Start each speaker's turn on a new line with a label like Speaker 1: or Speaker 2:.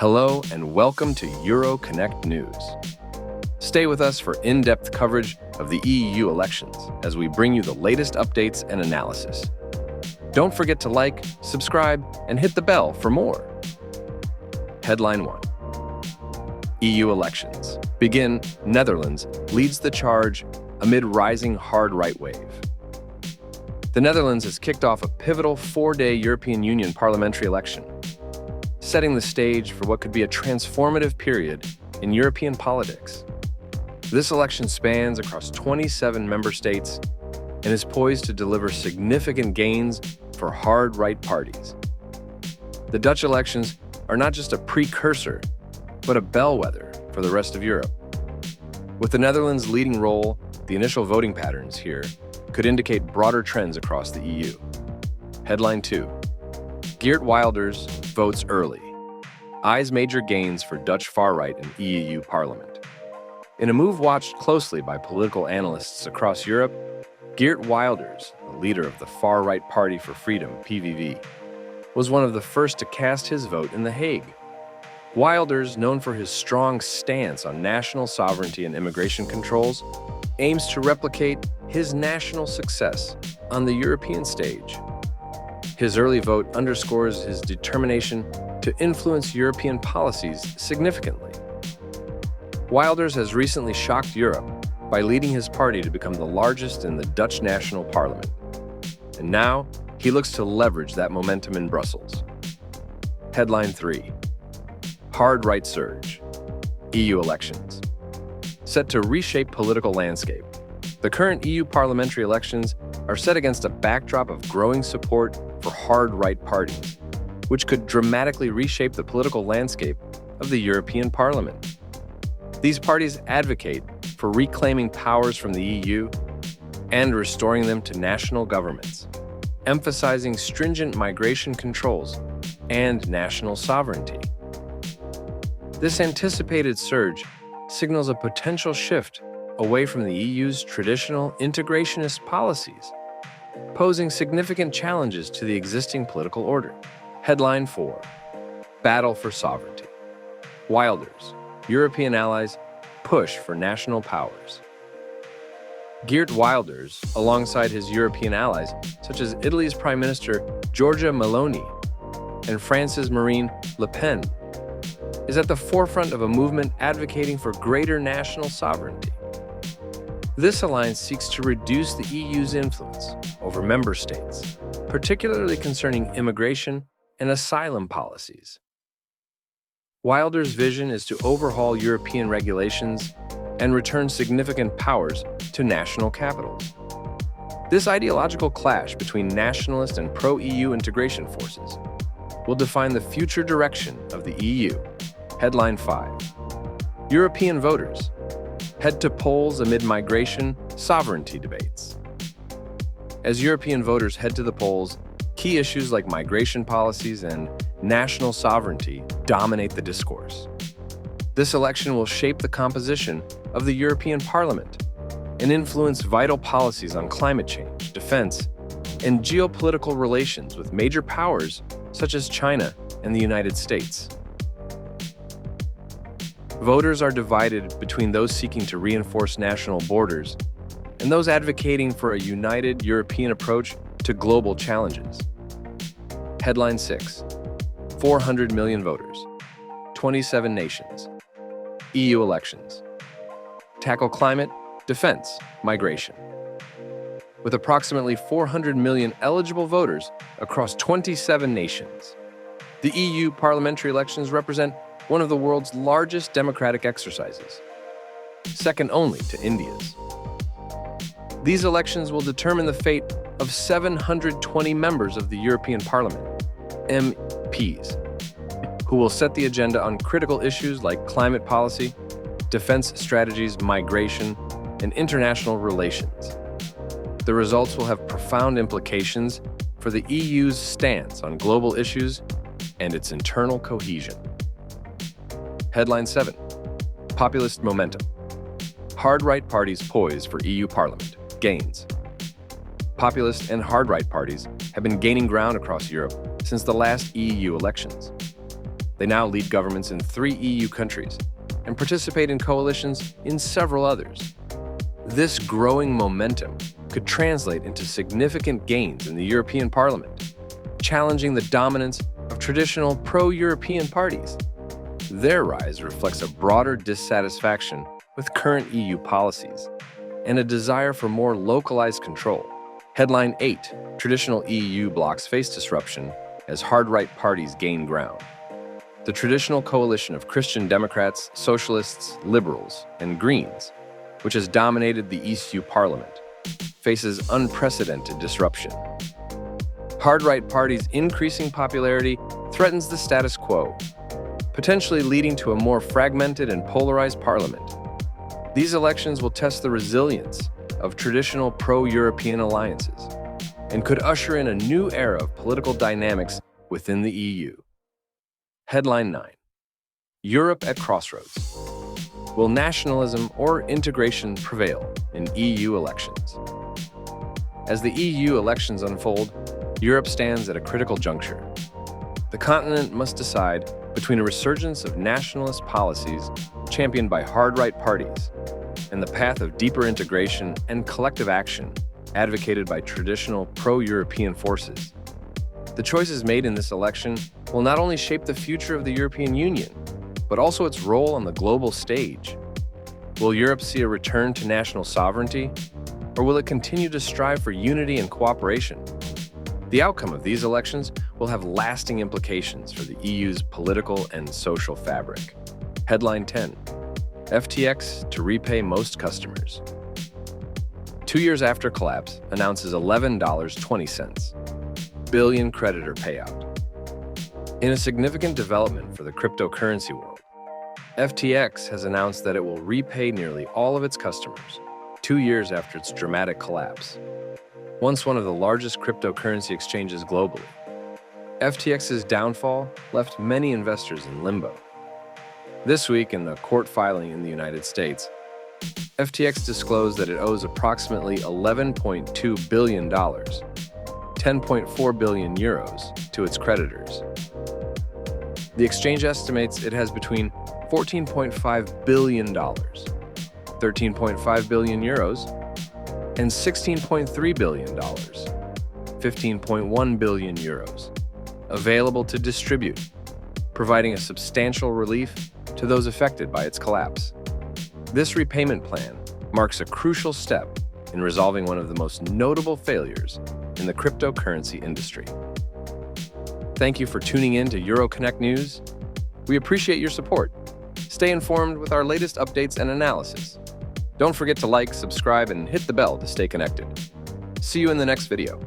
Speaker 1: Hello and welcome to EuroConnect News. Stay with us for in-depth coverage of the EU elections as we bring you the latest updates and analysis. Don't forget to like, subscribe, and hit the bell for more. Headline 1. EU elections. Begin. Netherlands leads the charge amid rising hard right wave. The Netherlands has kicked off a pivotal 4-day European Union parliamentary election, setting the stage for what could be a transformative period in European politics. This election spans across 27 member states and is poised to deliver significant gains for hard right parties. The Dutch elections are not just a precursor, but a bellwether for the rest of Europe. With the Netherlands' leading role, the initial voting patterns here could indicate broader trends across the EU. Headline 2. Geert Wilders Votes Early. Eyes major gains for Dutch far-right in EU Parliament. In a move watched closely by political analysts across Europe, Geert Wilders, the leader of the far-right Party for Freedom, PVV, was one of the first to cast his vote in The Hague. Wilders, known for his strong stance on national sovereignty and immigration controls, aims to replicate his national success on the European stage. His early vote underscores his determination to influence European policies significantly. Wilders has recently shocked Europe by leading his party to become the largest in the Dutch national parliament. And now, he looks to leverage that momentum in Brussels. Headline 3. Hard right surge. EU elections. Set to reshape political landscape. The current EU parliamentary elections are set against a backdrop of growing support for hard right parties, which could dramatically reshape the political landscape of the European Parliament. These parties advocate for reclaiming powers from the EU and restoring them to national governments, emphasizing stringent migration controls and national sovereignty. This anticipated surge signals a potential shift away from the EU's traditional integrationist policies, posing significant challenges to the existing political order. Headline 4. Battle for sovereignty. Wilders, European allies push for national powers. Geert Wilders, alongside his European allies, such as Italy's Prime Minister Giorgia Meloni and France's Marine Le Pen, is at the forefront of a movement advocating for greater national sovereignty. This alliance seeks to reduce the EU's influence over member states, particularly concerning immigration and asylum policies. Wilders' vision is to overhaul European regulations and return significant powers to national capitals. This ideological clash between nationalist and pro-EU integration forces will define the future direction of the EU. Headline 5. European voters head to polls amid migration sovereignty debates. As European voters head to the polls, key issues like migration policies and national sovereignty dominate the discourse. This election will shape the composition of the European Parliament and influence vital policies on climate change, defense, and geopolitical relations with major powers such as China and the United States. Voters are divided between those seeking to reinforce national borders and those advocating for a united European approach to global challenges. Headline 6. 400 million voters. 27 nations. EU elections. Tackle climate, defense, migration. With approximately 400 million eligible voters across 27 nations, the EU parliamentary elections represent one of the world's largest democratic exercises, second only to India's. These elections will determine the fate of 720 members of the European Parliament, MPs, who will set the agenda on critical issues like climate policy, defense strategies, migration, and international relations. The results will have profound implications for the EU's stance on global issues and its internal cohesion. Headline 7. Populist momentum. Hard-right parties poised for EU Parliament. Gains. Populist and hard-right parties have been gaining ground across Europe since the last EU elections. They now lead governments in 3 EU countries and participate in coalitions in several others. This growing momentum could translate into significant gains in the European Parliament, challenging the dominance of traditional pro-European parties. Their rise reflects a broader dissatisfaction with current EU policies and a desire for more localized control. Headline 8. Traditional EU blocs face disruption as hard-right parties gain ground. The traditional coalition of Christian Democrats, Socialists, Liberals, and Greens, which has dominated the EU Parliament, faces unprecedented disruption. Hard-right parties' increasing popularity threatens the status quo, potentially leading to a more fragmented and polarized parliament. These elections will test the resilience of traditional pro-European alliances and could usher in a new era of political dynamics within the EU. Headline 9. Europe at crossroads. Will nationalism or integration prevail in EU elections? As the EU elections unfold, Europe stands at a critical juncture. The continent must decide between a resurgence of nationalist policies championed by hard-right parties and the path of deeper integration and collective action advocated by traditional pro-European forces. The choices made in this election will not only shape the future of the European Union, but also its role on the global stage. Will Europe see a return to national sovereignty, or will it continue to strive for unity and cooperation? The outcome of these elections will have lasting implications for the EU's political and social fabric. Headline 10. FTX to repay most customers. 2 years after collapse, announces $11.20 billion creditor payout. In a significant development for the cryptocurrency world, FTX has announced that it will repay nearly all of its customers 2 years after its dramatic collapse. Once one of the largest cryptocurrency exchanges globally, FTX's downfall left many investors in limbo. This week, in the court filing in the United States, FTX disclosed that it owes approximately $11.2 billion, 10.4 billion euros, to its creditors. The exchange estimates it has between $14.5 billion, 13.5 billion euros, and $16.3 billion, 15.1 billion euros, available to distribute, providing a substantial relief to those affected by its collapse. This repayment plan marks a crucial step in resolving one of the most notable failures in the cryptocurrency industry. Thank you for tuning in to EuroConnect News. We appreciate your support. Stay informed with our latest updates and analysis. Don't forget to like, subscribe, and hit the bell to stay connected. See you in the next video.